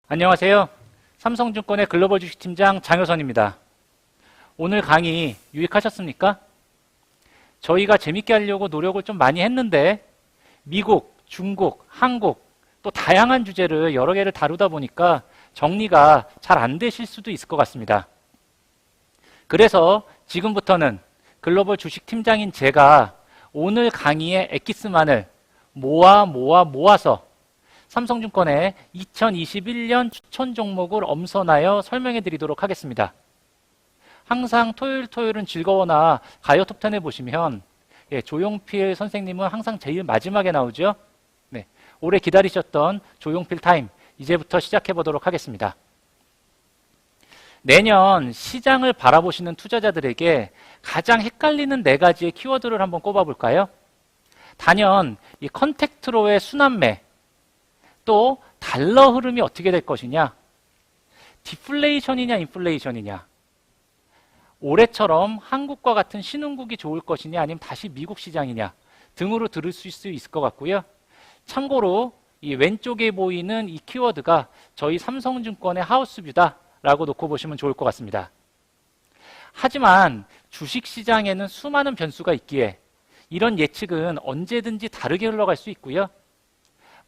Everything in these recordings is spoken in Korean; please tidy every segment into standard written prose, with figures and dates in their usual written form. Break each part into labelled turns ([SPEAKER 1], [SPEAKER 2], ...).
[SPEAKER 1] 안녕하세요. 삼성증권의 글로벌 주식팀장 장효선입니다. 오늘 강의 유익하셨습니까? 저희가 재밌게 하려고 노력을 좀 많이 했는데 미국, 중국, 한국 또 다양한 주제를 여러 개를 다루다 보니까 정리가 잘 안 되실 수도 있을 것 같습니다. 그래서 지금부터는 글로벌 주식팀장인 제가 오늘 강의의 엑기스만을 모아서 삼성증권의 2021년 추천 종목을 엄선하여 설명해 드리도록 하겠습니다. 항상 토요일은 즐거워나 가요 톱10에 보시면 조용필 선생님은 항상 제일 마지막에 나오죠. 네, 오래 기다리셨던 조용필 타임 이제부터 시작해 보도록 하겠습니다. 내년 시장을 바라보시는 투자자들에게 가장 헷갈리는 4가지의 키워드를 한번 꼽아볼까요? 단연 이 컨택트로의 순환매, 또 달러 흐름이 어떻게 될 것이냐, 디플레이션이냐 인플레이션이냐, 올해처럼 한국과 같은 신흥국이 좋을 것이냐 아니면 다시 미국 시장이냐 등으로 들을 수 있을 것 같고요. 참고로 이 왼쪽에 보이는 이 키워드가 저희 삼성증권의 하우스뷰다 라고 놓고 보시면 좋을 것 같습니다. 하지만 주식시장에는 수많은 변수가 있기에 이런 예측은 언제든지 다르게 흘러갈 수 있고요.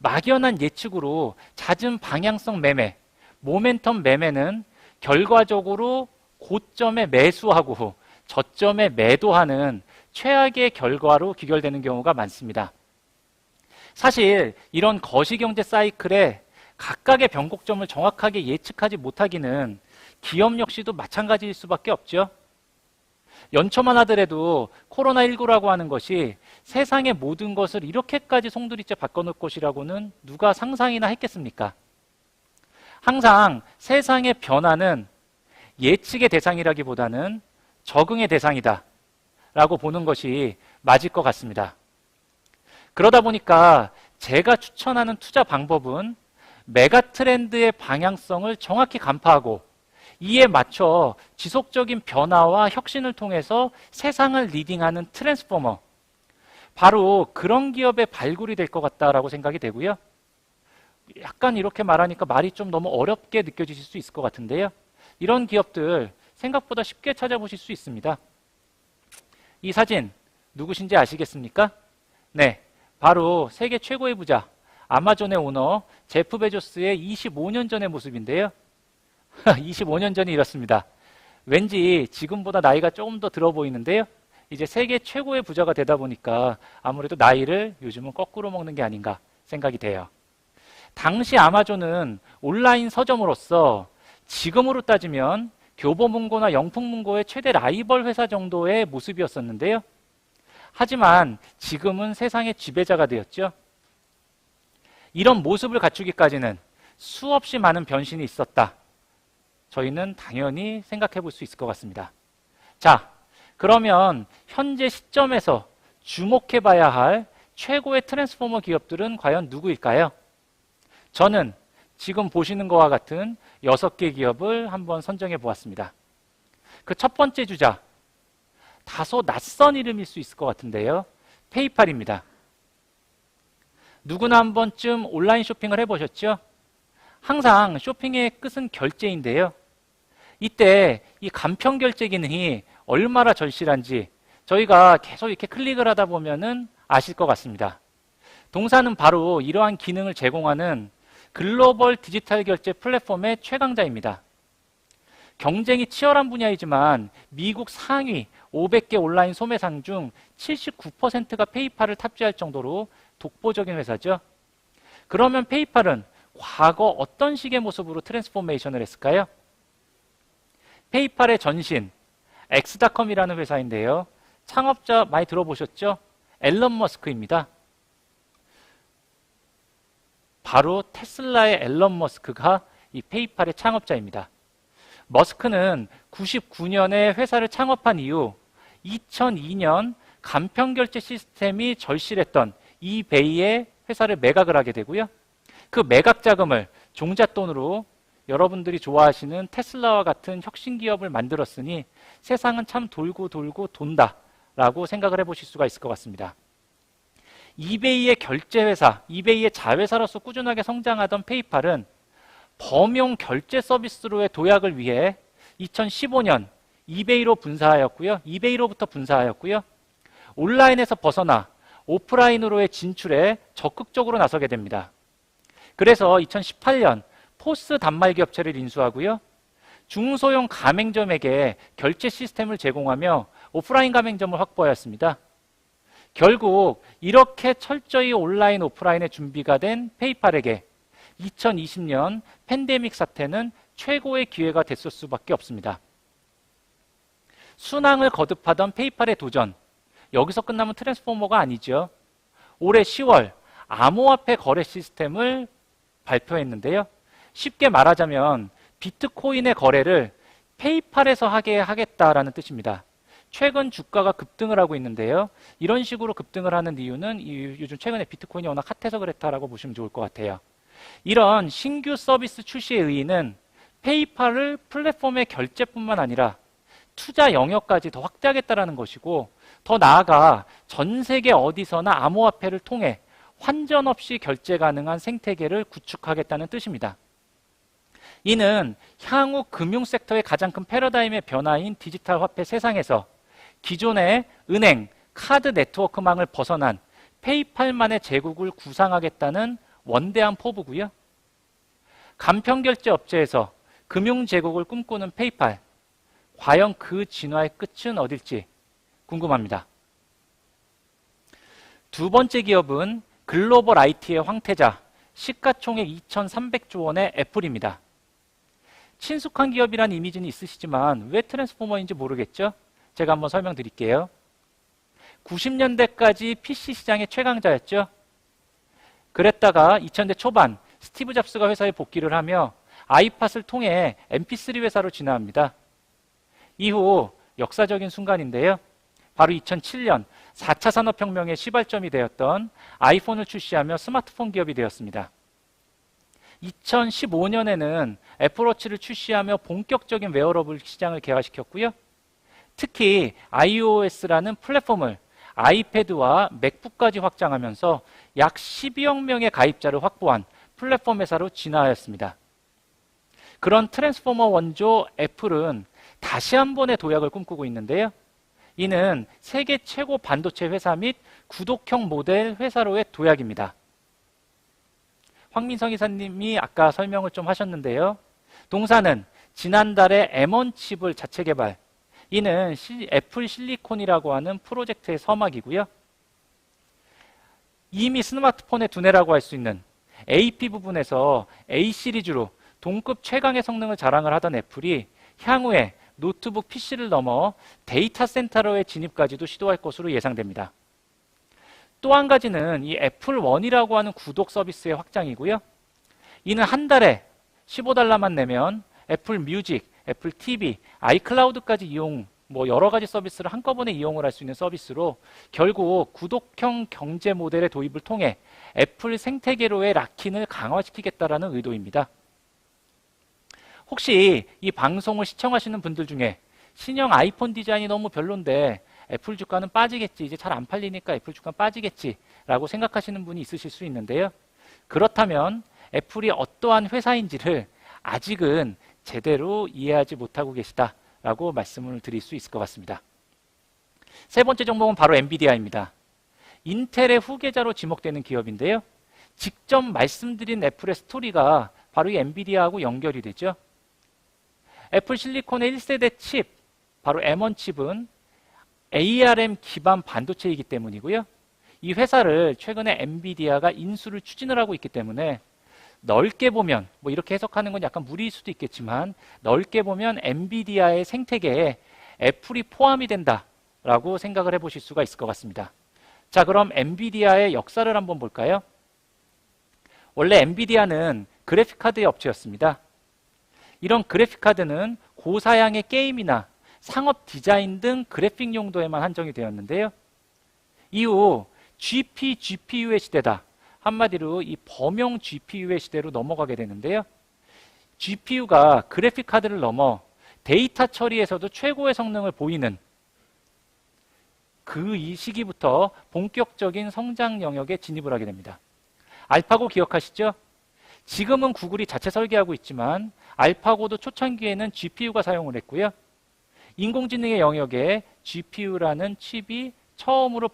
[SPEAKER 1] 막연한 예측으로 잦은 방향성 매매, 모멘텀 매매는 결과적으로 고점에 매수하고 저점에 매도하는 최악의 결과로 귀결되는 경우가 많습니다. 사실 이런 거시경제 사이클에 각각의 변곡점을 정확하게 예측하지 못하기는 기업 역시도 마찬가지일 수밖에 없죠. 연초만 하더라도 코로나19라고 하는 것이 세상의 모든 것을 이렇게까지 송두리째 바꿔놓을 것이라고는 누가 상상이나 했겠습니까? 항상 세상의 변화는 예측의 대상이라기보다는 적응의 대상이다 라고 보는 것이 맞을 것 같습니다. 그러다 보니까 제가 추천하는 투자 방법은 메가 트렌드의 방향성을 정확히 간파하고 이에 맞춰 지속적인 변화와 혁신을 통해서 세상을 리딩하는 트랜스포머, 바로 그런 기업의 발굴이 될 것 같다라고 생각이 되고요. 약간 이렇게 말하니까 말이 좀 너무 어렵게 느껴지실 수 있을 것 같은데요. 이런 기업들 생각보다 쉽게 찾아보실 수 있습니다. 이 사진 누구신지 아시겠습니까? 네, 바로 세계 최고의 부자 아마존의 오너 제프 베조스의 25년 전의 모습인데요. 25년 전이 이렇습니다. 왠지 지금보다 나이가 조금 더 들어 보이는데요. 이제 세계 최고의 부자가 되다 보니까 아무래도 나이를 요즘은 거꾸로 먹는 게 아닌가 생각이 돼요. 당시 아마존은 온라인 서점으로서 지금으로 따지면 교보문고나 영풍문고의 최대 라이벌 회사 정도의 모습이었었는데요. 하지만 지금은 세상의 지배자가 되었죠. 이런 모습을 갖추기까지는 수없이 많은 변신이 있었다. 저희는 당연히 생각해 볼 수 있을 것 같습니다. 자, 그러면 현재 시점에서 주목해 봐야 할 최고의 트랜스포머 기업들은 과연 누구일까요? 저는 지금 보시는 것과 같은 6개 기업을 한번 선정해 보았습니다. 그 첫 번째 주자, 다소 낯선 이름일 수 있을 것 같은데요. 페이팔입니다. 누구나 한 번쯤 온라인 쇼핑을 해보셨죠? 항상 쇼핑의 끝은 결제인데요. 이때 이 간편 결제 기능이 얼마나 절실한지 저희가 계속 이렇게 클릭을 하다 보면은 아실 것 같습니다. 동사는 바로 이러한 기능을 제공하는 글로벌 디지털 결제 플랫폼의 최강자입니다. 경쟁이 치열한 분야이지만 미국 상위 500개 온라인 소매상 중 79%가 페이팔을 탑재할 정도로 독보적인 회사죠. 그러면 페이팔은 과거 어떤 식의 모습으로 트랜스포메이션을 했을까요? 페이팔의 전신, 엑스닷컴이라는 회사인데요. 창업자 많이 들어보셨죠? 앨런 머스크입니다. 바로 테슬라의 앨런 머스크가 이 페이팔의 창업자입니다. 머스크는 99년에 회사를 창업한 이후 2002년 간편결제 시스템이 절실했던 이베이의 회사를 매각을 하게 되고요. 그 매각 자금을 종잣돈으로 여러분들이 좋아하시는 테슬라와 같은 혁신 기업을 만들었으니 세상은 참 돌고 돈다라고 생각을 해보실 수가 있을 것 같습니다. 이베이의 결제회사, 이베이의 자회사로서 꾸준하게 성장하던 페이팔은 범용 결제 서비스로의 도약을 위해 2015년 이베이로 분사하였고요. 이베이로부터 분사하였고요. 온라인에서 벗어나 오프라인으로의 진출에 적극적으로 나서게 됩니다. 그래서 2018년 포스 단말기 업체를 인수하고요. 중소형 가맹점에게 결제 시스템을 제공하며 오프라인 가맹점을 확보하였습니다. 결국 이렇게 철저히 온라인 오프라인의 준비가 된 페이팔에게 2020년 팬데믹 사태는 최고의 기회가 됐을 수밖에 없습니다. 순항을 거듭하던 페이팔의 도전, 여기서 끝나면 트랜스포머가 아니죠. 올해 10월 암호화폐 거래 시스템을 발표했는데요. 쉽게 말하자면 비트코인의 거래를 페이팔에서 하게 하겠다라는 뜻입니다. 최근 주가가 급등을 하고 있는데요. 이런 식으로 급등을 하는 이유는 요즘 최근에 비트코인이 워낙 핫해서 그랬다라고 보시면 좋을 것 같아요. 이런 신규 서비스 출시의 의의는 페이팔을 플랫폼의 결제뿐만 아니라 투자 영역까지 더 확대하겠다는 것이고, 더 나아가 전 세계 어디서나 암호화폐를 통해 환전 없이 결제 가능한 생태계를 구축하겠다는 뜻입니다. 이는 향후 금융 섹터의 가장 큰 패러다임의 변화인 디지털 화폐 세상에서 기존의 은행, 카드 네트워크망을 벗어난 페이팔만의 제국을 구상하겠다는 원대한 포부고요. 간편결제 업체에서 금융 제국을 꿈꾸는 페이팔, 과연 그 진화의 끝은 어딜지 궁금합니다. 두 번째 기업은 글로벌 IT의 황태자, 시가총액 2,300조 원의 애플입니다. 친숙한 기업이란 이미지는 있으시지만 왜 트랜스포머인지 모르겠죠? 제가 한번 설명드릴게요. 90년대까지 PC 시장의 최강자였죠. 그랬다가 2000대 초반 스티브 잡스가 회사에 복귀를 하며 아이팟을 통해 MP3 회사로 진화합니다. 이후 역사적인 순간인데요. 바로 2007년 4차 산업혁명의 시발점이 되었던 아이폰을 출시하며 스마트폰 기업이 되었습니다. 2015년에는 애플워치를 출시하며 본격적인 웨어러블 시장을 개화시켰고요. 특히 iOS라는 플랫폼을 아이패드와 맥북까지 확장하면서 약 12억 명의 가입자를 확보한 플랫폼 회사로 진화하였습니다. 그런 트랜스포머 원조 애플은 다시 한 번의 도약을 꿈꾸고 있는데요. 이는 세계 최고 반도체 회사 및 구독형 모델 회사로의 도약입니다. 황민성 이사님이 아까 설명을 좀 하셨는데요. 동사는 지난달에 M1 칩을 자체 개발, 이는 애플 실리콘이라고 하는 프로젝트의 서막이고요. 이미 스마트폰의 두뇌라고 할 수 있는 AP 부분에서 A 시리즈로 동급 최강의 성능을 자랑을 하던 애플이 향후에 노트북 PC를 넘어 데이터 센터로의 진입까지도 시도할 것으로 예상됩니다. 또 한 가지는 이 애플원이라고 하는 구독 서비스의 확장이고요. 이는 한 달에 $15만 내면 애플 뮤직, 애플 TV, 아이클라우드까지 여러 가지 서비스를 한꺼번에 이용을 할 수 있는 서비스로 결국 구독형 경제 모델의 도입을 통해 애플 생태계로의 락인을 강화시키겠다라는 의도입니다. 혹시 이 방송을 시청하시는 분들 중에 신형 아이폰 디자인이 너무 별론데 애플 주가는 빠지겠지, 이제 잘 안 팔리니까 애플 주가는 빠지겠지 라고 생각하시는 분이 있으실 수 있는데요. 그렇다면 애플이 어떠한 회사인지를 아직은 제대로 이해하지 못하고 계시다라고 말씀을 드릴 수 있을 것 같습니다. 세 번째 종목은 바로 엔비디아입니다. 인텔의 후계자로 지목되는 기업인데요. 직접 말씀드린 애플의 스토리가 바로 이 엔비디아하고 연결이 되죠. 애플 실리콘의 1세대 칩, 바로 M1 칩은 ARM 기반 반도체이기 때문이고요. 이 회사를 최근에 엔비디아가 인수를 추진을 하고 있기 때문에 넓게 보면, 이렇게 해석하는 건 약간 무리일 수도 있겠지만 넓게 보면 엔비디아의 생태계에 애플이 포함이 된다라고 생각을 해보실 수가 있을 것 같습니다. 자, 그럼 엔비디아의 역사를 한번 볼까요? 원래 엔비디아는 그래픽카드의 업체였습니다. 이런 그래픽카드는 고사양의 게임이나 상업 디자인 등 그래픽 용도에만 한정이 되었는데요. 이후 GPU의 시대다. 한마디로 이 범용 GPU의 시대로 넘어가게 되는데요. GPU가 그래픽카드를 넘어 데이터 처리에서도 최고의 성능을 보이는 이 시기부터 본격적인 성장 영역에 진입을 하게 됩니다. 알파고 기억하시죠? 지금은 구글이 자체 설계하고 있지만 알파고도 초창기에는 GPU가 사용을 했고요. 인공지능의 영역에 GPU라는 칩이 처음으로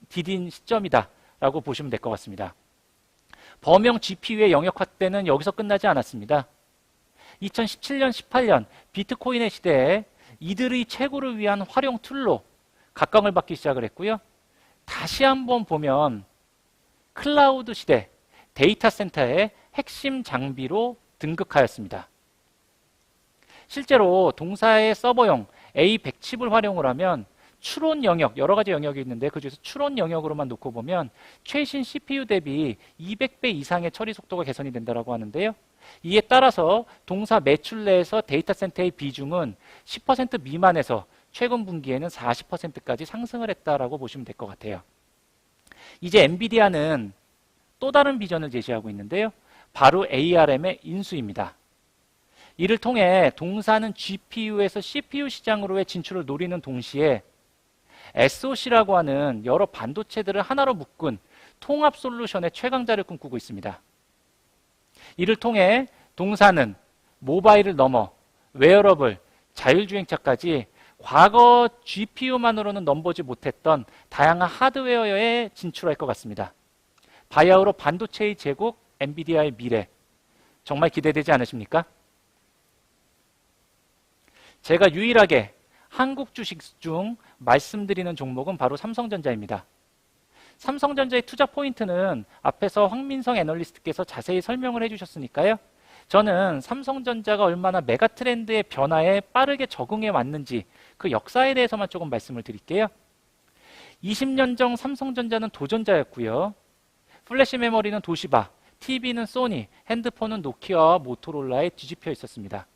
[SPEAKER 1] 디딘 시점이다라고 보시면 될 것 같습니다. 범용 GPU의 영역 확대는 여기서 끝나지 않았습니다. 2017년, 18년 비트코인의 시대에 이들의 채굴을 위한 활용 툴로 각광을 받기 시작을 했고요. 다시 한번 보면 클라우드 시대, 데이터 센터의 핵심 장비로 등극하였습니다. 실제로 동사의 서버용 A100칩을 활용을 하면 추론 영역, 여러 가지 영역이 있는데 그중에서 추론 영역으로만 놓고 보면 최신 CPU 대비 200배 이상의 처리 속도가 개선이 된다고 하는데요. 이에 따라서 동사 매출 내에서 데이터 센터의 비중은 10% 미만에서 최근 분기에는 40%까지 상승을 했다라고 보시면 될 것 같아요. 이제 엔비디아는 또 다른 비전을 제시하고 있는데요. 바로 ARM의 인수입니다. 이를 통해 동사는 GPU에서 CPU 시장으로의 진출을 노리는 동시에 SoC라고 하는 여러 반도체들을 하나로 묶은 통합 솔루션의 최강자를 꿈꾸고 있습니다. 이를 통해 동사는 모바일을 넘어 웨어러블, 자율주행차까지 과거 GPU만으로는 넘보지 못했던 다양한 하드웨어에 진출할 것 같습니다. 바야흐로 반도체의 제국, 엔비디아의 미래, 정말 기대되지 않으십니까? 제가 유일하게 한국 주식 중 말씀드리는 종목은 바로 삼성전자입니다. 삼성전자의 투자 포인트는 앞에서 황민성 애널리스트께서 자세히 설명을 해주셨으니까요. 저는 삼성전자가 얼마나 메가 트렌드의 변화에 빠르게 적응해 왔는지 그 역사에 대해서만 조금 말씀을 드릴게요. 20년 전 삼성전자는 도전자였고요. 플래시 메모리는 도시바, TV는 소니, 핸드폰은 노키아와 모토로라에 뒤집혀 있었습니다.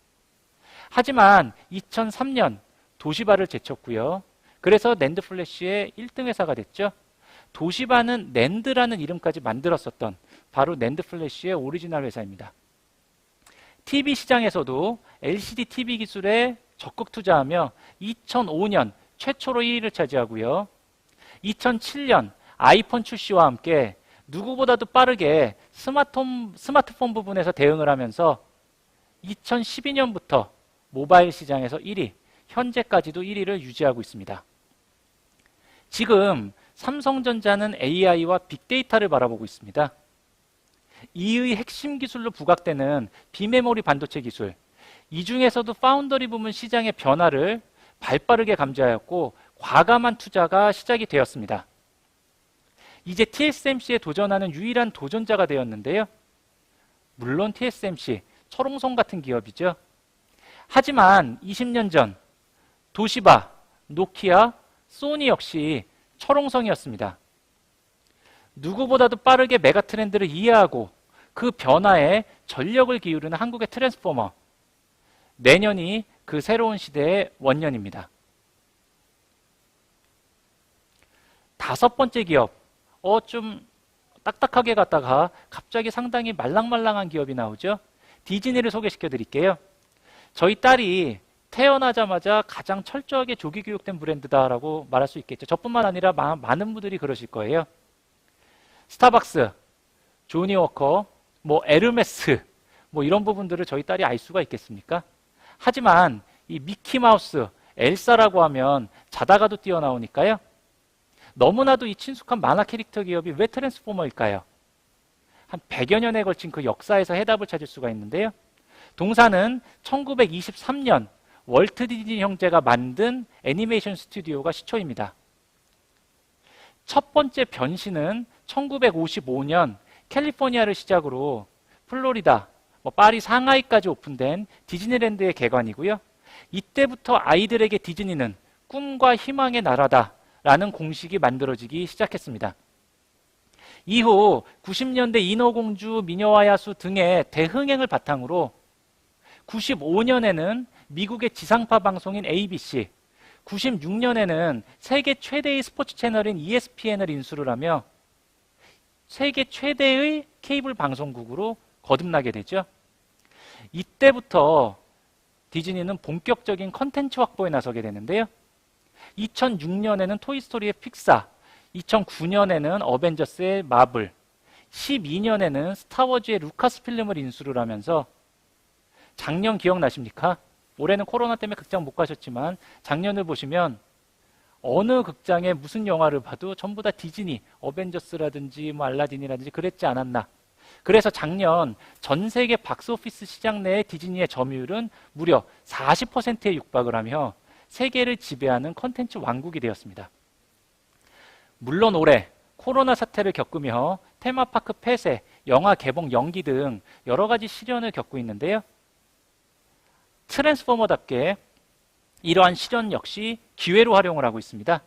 [SPEAKER 1] 하지만 2003년 도시바를 제쳤고요. 그래서 낸드 플래시의 1등 회사가 됐죠. 도시바는 낸드라는 이름까지 만들었었던 바로 낸드 플래시의 오리지널 회사입니다. TV 시장에서도 LCD TV 기술에 적극 투자하며 2005년 최초로 1위를 차지하고요. 2007년 아이폰 출시와 함께 누구보다도 빠르게 스마트폰 부분에서 대응을 하면서 2012년부터 모바일 시장에서 1위, 현재까지도 1위를 유지하고 있습니다. 지금 삼성전자는 AI와 빅데이터를 바라보고 있습니다. 이의 핵심 기술로 부각되는 비메모리 반도체 기술, 이 중에서도 파운더리 부문 시장의 변화를 발빠르게 감지하였고 과감한 투자가 시작이 되었습니다. 이제 TSMC에 도전하는 유일한 도전자가 되었는데요. 물론 TSMC, 철옹성 같은 기업이죠. 하지만 20년 전 도시바, 노키아, 소니 역시 철옹성이었습니다. 누구보다도 빠르게 메가 트렌드를 이해하고 그 변화에 전력을 기울이는 한국의 트랜스포머. 내년이 그 새로운 시대의 원년입니다. 다섯 번째 기업, 좀 딱딱하게 갔다가 갑자기 상당히 말랑말랑한 기업이 나오죠. 디즈니를 소개시켜 드릴게요. 저희 딸이 태어나자마자 가장 철저하게 조기 교육된 브랜드다라고 말할 수 있겠죠. 저뿐만 아니라 많은 분들이 그러실 거예요. 스타벅스, 조니워커, 에르메스, 이런 부분들을 저희 딸이 알 수가 있겠습니까? 하지만 이 미키마우스, 엘사라고 하면 자다가도 뛰어나오니까요. 너무나도 이 친숙한 만화 캐릭터 기업이 왜 트랜스포머일까요? 한 100여 년에 걸친 그 역사에서 해답을 찾을 수가 있는데요. 동사는 1923년 월트 디즈니 형제가 만든 애니메이션 스튜디오가 시초입니다. 첫 번째 변신은 1955년 캘리포니아를 시작으로 플로리다, 파리, 상하이까지 오픈된 디즈니랜드의 개관이고요. 이때부터 아이들에게 디즈니는 꿈과 희망의 나라다라는 공식이 만들어지기 시작했습니다. 이후 90년대 인어공주, 미녀와 야수 등의 대흥행을 바탕으로 95년에는 미국의 지상파 방송인 ABC, 96년에는 세계 최대의 스포츠 채널인 ESPN을 인수를 하며 세계 최대의 케이블 방송국으로 거듭나게 되죠. 이때부터 디즈니는 본격적인 컨텐츠 확보에 나서게 되는데요. 2006년에는 토이스토리의 픽사, 2009년에는 어벤져스의 마블, 12년에는 스타워즈의 루카스 필름을 인수를 하면서 작년 기억나십니까? 올해는 코로나 때문에 극장 못 가셨지만 작년을 보시면 어느 극장에 무슨 영화를 봐도 전부 다 디즈니, 어벤져스라든지 뭐 알라딘이라든지 그랬지 않았나. 그래서 작년 전 세계 박스오피스 시장 내의 디즈니의 점유율은 무려 40%에 육박을 하며 세계를 지배하는 컨텐츠 왕국이 되었습니다. 물론 올해 코로나 사태를 겪으며 테마파크 폐쇄, 영화 개봉 연기 등 여러 가지 시련을 겪고 있는데요. 트랜스포머답게 이러한 시련 역시 기회로 활용을 하고 있습니다.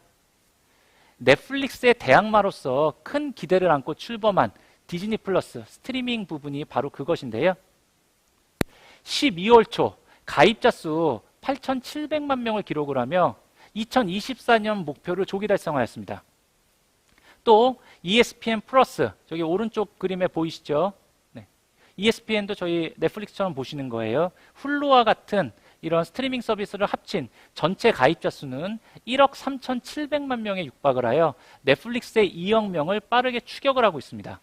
[SPEAKER 1] 넷플릭스의 대항마로서 큰 기대를 안고 출범한 디즈니 플러스 스트리밍 부분이 바로 그것인데요. 12월 초 가입자 수 8,700만 명을 기록을 하며 2024년 목표를 조기 달성하였습니다. 또 ESPN 플러스, 저기 오른쪽 그림에 보이시죠? 네. ESPN도 저희 넷플릭스처럼 보시는 거예요. 훌루와 같은 이런 스트리밍 서비스를 합친 전체 가입자 수는 1억 3,700만 명에 육박을 하여 넷플릭스의 2억 명을 빠르게 추격을 하고 있습니다.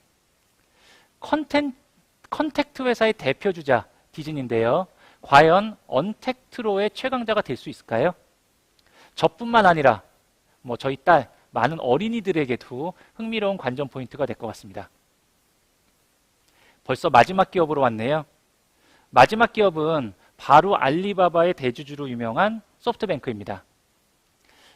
[SPEAKER 1] 컨택트 회사의 대표주자 디즈니인데요. 과연 언택트로의 최강자가 될 수 있을까요? 저뿐만 아니라 뭐 저희 딸 많은 어린이들에게도 흥미로운 관전 포인트가 될 것 같습니다. 벌써 마지막 기업으로 왔네요. 마지막 기업은 바로 알리바바의 대주주로 유명한 소프트뱅크입니다.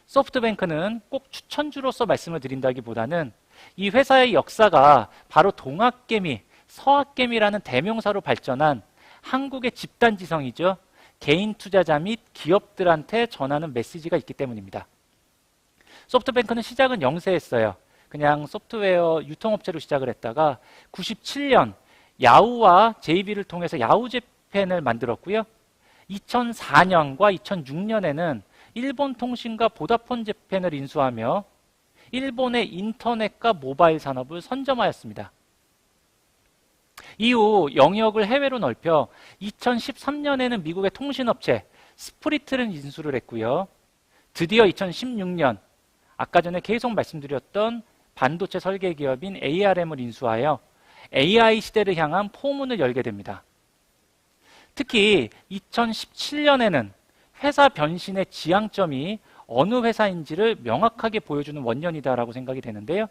[SPEAKER 1] 소프트뱅크는 꼭 추천주로서 말씀을 드린다기보다는 이 회사의 역사가 바로 동학개미, 서학개미라는 대명사로 발전한 한국의 집단지성이죠. 개인 투자자 및 기업들한테 전하는 메시지가 있기 때문입니다. 소프트뱅크는 시작은 영세했어요. 그냥 소프트웨어 유통업체로 시작을 했다가 97년 야후와 JB를 통해서 야후재팬을 만들었고요. 2004년과 2006년에는 일본 통신과 보다폰 재팬을 인수하며 일본의 인터넷과 모바일 산업을 선점하였습니다. 이후 영역을 해외로 넓혀 2013년에는 미국의 통신업체 스프리트를 인수를 했고요. 드디어 2016년 아까 전에 계속 말씀드렸던 반도체 설계 기업인 ARM을 인수하여 AI 시대를 향한 포문을 열게 됩니다. 특히 2017년에는 회사 변신의 지향점이 어느 회사인지를 명확하게 보여주는 원년이다라고 생각이 되는데요.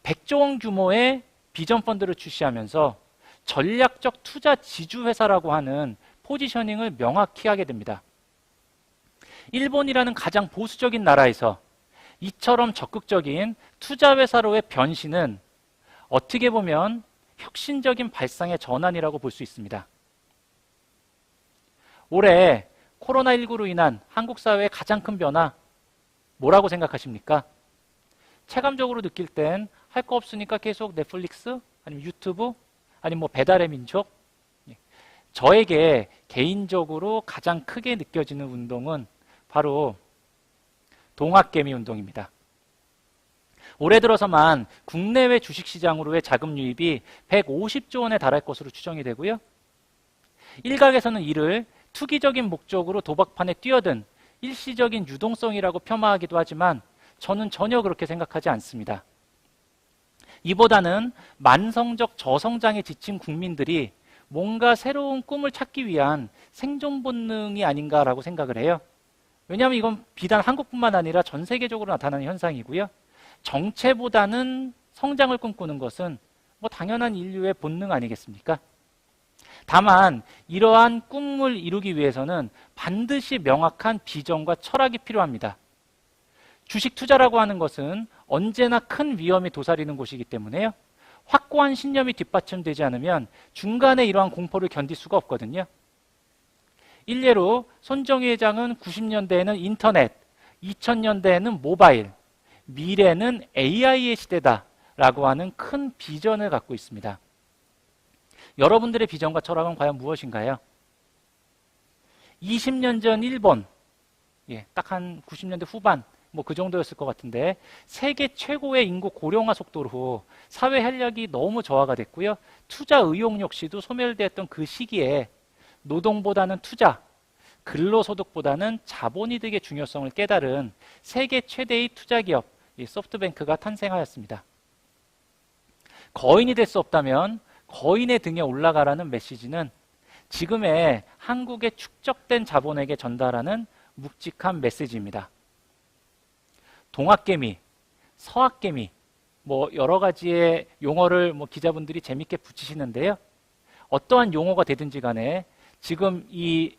[SPEAKER 1] 100조 원 규모의 비전 펀드를 출시하면서 전략적 투자 지주 회사라고 하는 포지셔닝을 명확히 하게 됩니다. 일본이라는 가장 보수적인 나라에서 이처럼 적극적인 투자 회사로의 변신은 어떻게 보면 혁신적인 발상의 전환이라고 볼 수 있습니다. 올해 코로나19로 인한 한국 사회의 가장 큰 변화 뭐라고 생각하십니까? 체감적으로 느낄 땐 할 거 없으니까 계속 넷플릭스 아니면 유튜브 아니면 뭐 배달의 민족. 저에게 개인적으로 가장 크게 느껴지는 운동은 바로 동학개미 운동입니다. 올해 들어서만 국내외 주식시장으로의 자금 유입이 150조 원에 달할 것으로 추정이 되고요. 일각에서는 이를 투기적인 목적으로 도박판에 뛰어든 일시적인 유동성이라고 폄하하기도 하지만 저는 전혀 그렇게 생각하지 않습니다. 이보다는 만성적 저성장에 지친 국민들이 뭔가 새로운 꿈을 찾기 위한 생존 본능이 아닌가라고 생각을 해요. 왜냐하면 이건 비단 한국뿐만 아니라 전 세계적으로 나타나는 현상이고요. 정체보다는 성장을 꿈꾸는 것은 뭐 당연한 인류의 본능 아니겠습니까? 다만 이러한 꿈을 이루기 위해서는 반드시 명확한 비전과 철학이 필요합니다. 주식 투자라고 하는 것은 언제나 큰 위험이 도사리는 곳이기 때문에요. 확고한 신념이 뒷받침되지 않으면 중간에 이러한 공포를 견딜 수가 없거든요. 일례로 손정희 회장은 90년대에는 인터넷, 2000년대에는 모바일, 미래는 AI의 시대다라고 하는 큰 비전을 갖고 있습니다. 여러분들의 비전과 철학은 과연 무엇인가요? 20년 전 일본, 딱 한 90년대 후반, 뭐 그 정도였을 것 같은데 세계 최고의 인구 고령화 속도로 사회 활력이 너무 저하가 됐고요. 투자 의욕 역시도 소멸되었던 그 시기에 노동보다는 투자, 근로소득보다는 자본이득의 중요성을 깨달은 세계 최대의 투자기업 소프트뱅크가 탄생하였습니다. 거인이 될 수 없다면 거인의 등에 올라가라는 메시지는 지금의 한국의 축적된 자본에게 전달하는 묵직한 메시지입니다. 동학개미, 서학개미, 여러 가지의 용어를 기자분들이 재밌게 붙이시는데요. 어떠한 용어가 되든지 간에 지금 이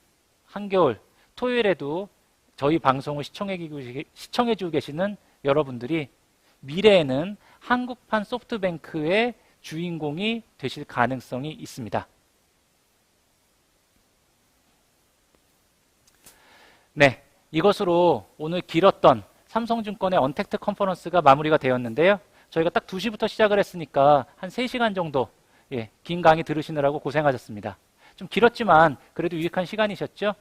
[SPEAKER 1] 한겨울 토요일에도 저희 방송을 시청해주고 계시는 여러분들이 미래에는 한국판 소프트뱅크의 주인공이 되실 가능성이 있습니다. 네, 이것으로 오늘 길었던 삼성증권의 언택트 컨퍼런스가 마무리가 되었는데요. 저희가 딱 2시부터 시작을 했으니까 한 3시간 정도 긴 강의 들으시느라고 고생하셨습니다. 좀 길었지만 그래도 유익한 시간이셨죠?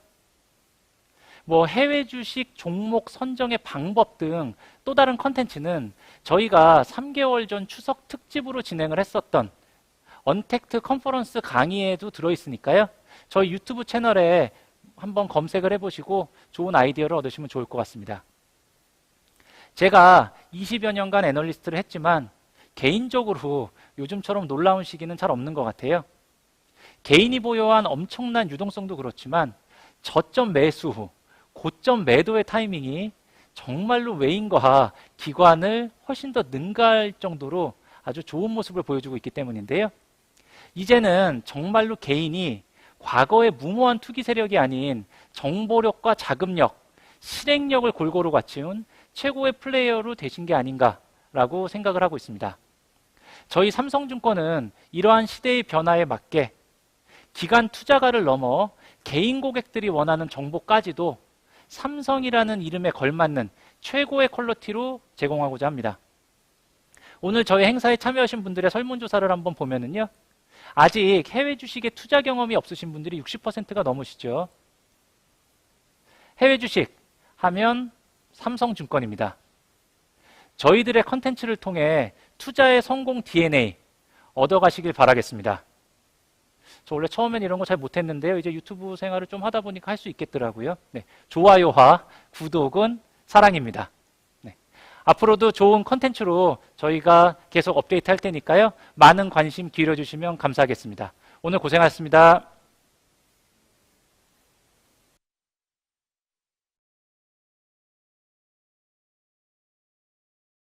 [SPEAKER 1] 해외 주식 종목 선정의 방법 등 또 다른 컨텐츠는 저희가 3개월 전 추석 특집으로 진행을 했었던 언택트 컨퍼런스 강의에도 들어있으니까요. 저희 유튜브 채널에 한번 검색을 해보시고 좋은 아이디어를 얻으시면 좋을 것 같습니다. 제가 20여 년간 애널리스트를 했지만 개인적으로 요즘처럼 놀라운 시기는 잘 없는 것 같아요. 개인이 보유한 엄청난 유동성도 그렇지만 저점 매수 후 고점 매도의 타이밍이 정말로 외인과 기관을 훨씬 더 능가할 정도로 아주 좋은 모습을 보여주고 있기 때문인데요. 이제는 정말로 개인이 과거의 무모한 투기 세력이 아닌 정보력과 자금력, 실행력을 골고루 갖춘 최고의 플레이어로 되신 게 아닌가라고 생각을 하고 있습니다. 저희 삼성증권은 이러한 시대의 변화에 맞게 기관 투자가를 넘어 개인 고객들이 원하는 정보까지도 삼성이라는 이름에 걸맞는 최고의 퀄리티로 제공하고자 합니다. 오늘 저희 행사에 참여하신 분들의 설문조사를 한번 보면은요. 아직 해외 주식에 투자 경험이 없으신 분들이 60%가 넘으시죠. 해외 주식 하면 삼성증권입니다. 저희들의 컨텐츠를 통해 투자의 성공 DNA 얻어가시길 바라겠습니다. 저 원래 처음엔 이런 거 잘 못했는데요. 이제 유튜브 생활을 좀 하다 보니까 할 수 있겠더라고요. 네, 좋아요와 구독은 사랑입니다. 네, 앞으로도 좋은 컨텐츠로 저희가 계속 업데이트 할 테니까요. 많은 관심 기울여 주시면 감사하겠습니다. 오늘 고생하셨습니다.